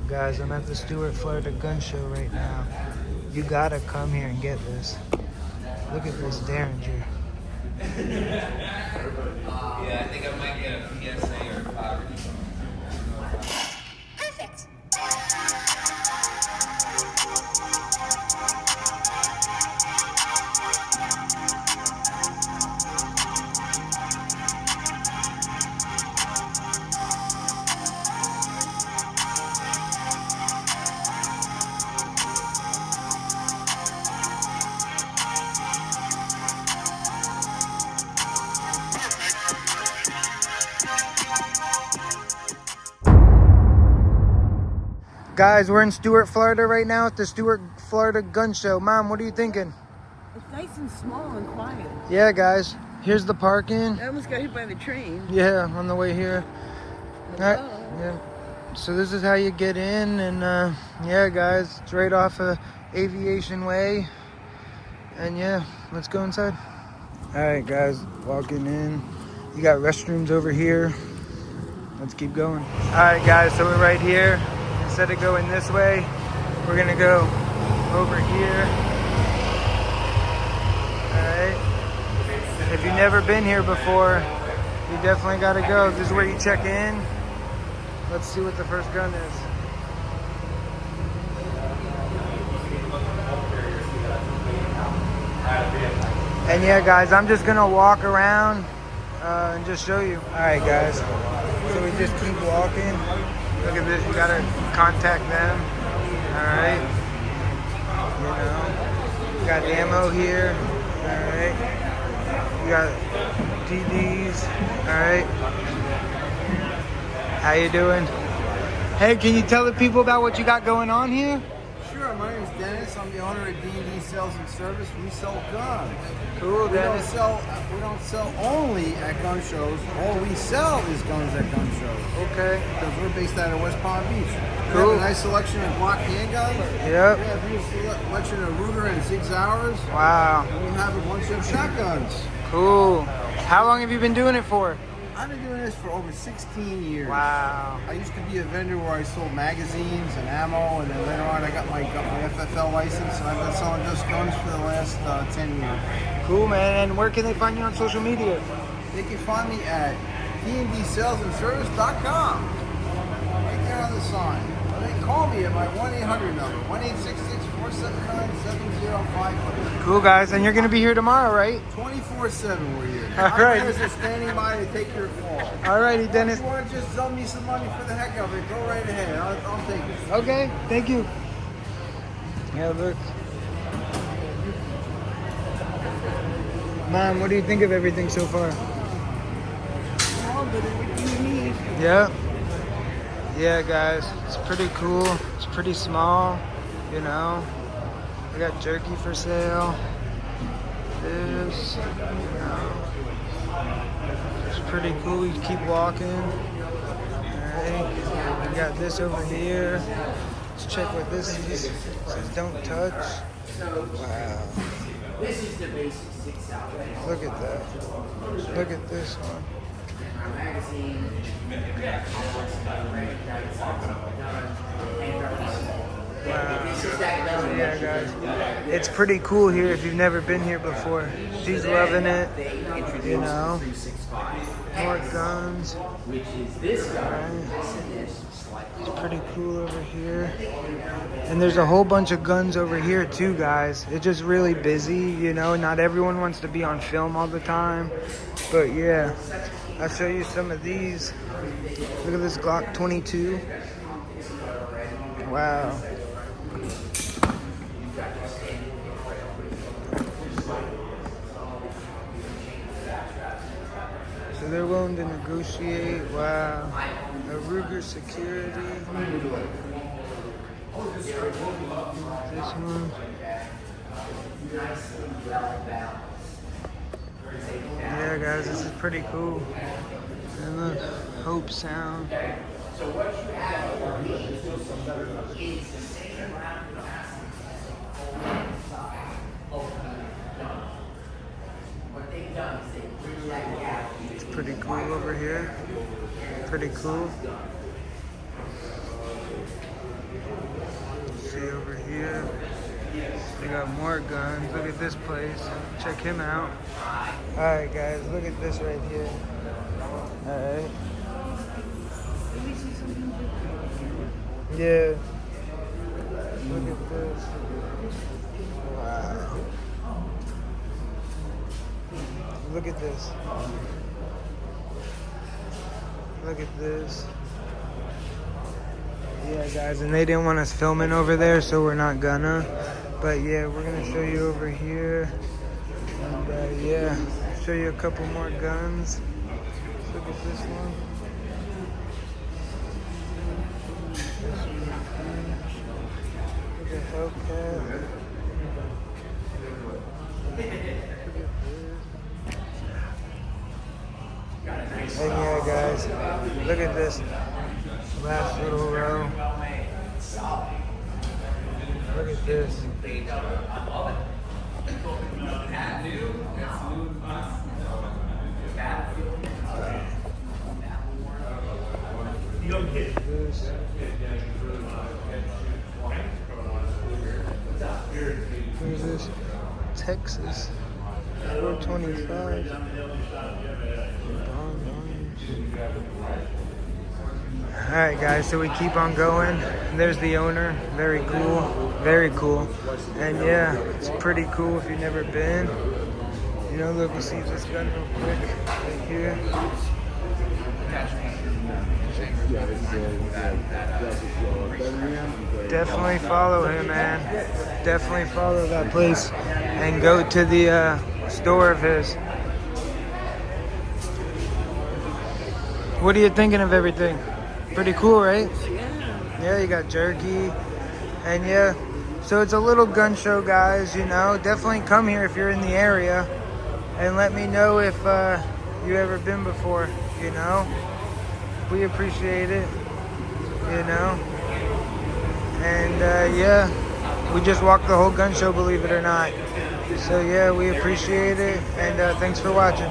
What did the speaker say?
Guys, I'm at the Stuart, Florida gun show right now. You gotta come here and get this. Look at this Derringer. Yeah, I think I might get a PSA or a poverty. Perfect. Guys, we're in Stuart, Florida right now at the Stuart, Florida gun show. Mom, what are you thinking? It's nice and small and quiet. Yeah, guys, here's the parking. I almost got hit by the train. Yeah, on the way here. All right, yeah. So this is how you get in, and yeah, guys, it's right off of Aviation Way. And yeah, let's go inside. All right, guys, walking in. You got restrooms over here. Let's keep going. All right, guys, so we're right here. Instead of going this way, we're gonna go over here. All right. If you've never been here before, you definitely gotta go. This is where you check in. Let's see what the first gun is. And yeah, guys, I'm just gonna walk around and just show you. All right, guys. So we just keep walking. Look at this. You gotta contact them. All right. You know, you got ammo here. All right. You got TDs. All right. How you doing? Hey, can you tell the people about what you got going on here? Sure, my name is Dennis. I'm the owner of D&D Sales and Service. We sell guns. Cool, Dennis. We don't sell only at gun shows. All we sell is guns at gun shows. Okay. Because we're based out of West Palm Beach. Cool. We have a nice selection of Glock handguns. Yep. We have a selection of Ruger and Sig Sauers. Wow. And we have a bunch of shotguns. Cool. How long have you been doing it for? I've been doing this for over 16 years. Wow. I used to be a vendor where I sold magazines and ammo, and then later on I got my FFL license, and I've been selling just guns for the last 10 years. Cool, man. And where can they find you on social media? They can find me at dndsalesandservice.com. Right there on the sign. Or they can call me at my 1-800 number, 1-866-479-7055. Cool, guys. And you're going to be here tomorrow, right? 24/7 we're here. All Our right. guys are standing by to take your call. All righty, Dennis. If you want to just sell me some money for the heck of it, go right ahead. I'll take it. Okay, thank you. Yeah, look. Mom, what do you think of everything so far? Small, but everything you need. Yeah. Yeah, guys, it's pretty cool. It's pretty small, you know. I got jerky for sale. This, you know. It's pretty cool. You keep walking. Alright. We got this over here. Let's check what this is. It says don't touch. Wow. This is the basic 6 out. Look at that. Look at this one. Our magazine, Wow. Yeah, guys. It's pretty cool here if you've never been here before. She's loving it. You know. More guns. which is this guy. It's pretty cool over here. And there's a whole bunch of guns over here too, guys. It's just really busy, you know. Not everyone wants to be on film all the time. But yeah, I'll show you some of these. Look at this Glock 22. Wow. So they're willing to negotiate. Wow. A Ruger security. This one. Yeah, guys, this is pretty cool. And look, Hope Sound. So what you have is the same amount of what they've done is they bridge that gap. It's pretty cool over here. Pretty cool. They got more guns. Look at this place. Check him out. Alright guys, look at this right here. Alright. Yeah. Look at this. Wow. Look at this. Look at this. Yeah, guys, and they didn't want us filming over there, so we're not gonna. But yeah, we're gonna show you over here. And yeah, show you a couple more guns. Look at this one. Look at Hellcat. And yeah, guys, look at this last little row. Look at this. This. Where's this? Texas. 425. Alright guys, so we keep on going. There's the owner. Very cool. Very cool. And yeah, it's pretty cool if you've never been. You know, look, we'll see this gun real quick. Right here. Definitely follow him, man. Definitely follow that place and go to the store of his. What are you thinking of everything? Pretty cool, right? Yeah, you got jerky. And yeah, so it's a little gun show, guys, you know. Definitely come here if you're in the area. And let me know if you ever been before, you know. We appreciate it, you know. And yeah, we just walked the whole gun show, believe it or not. So yeah, we appreciate it. And thanks for watching.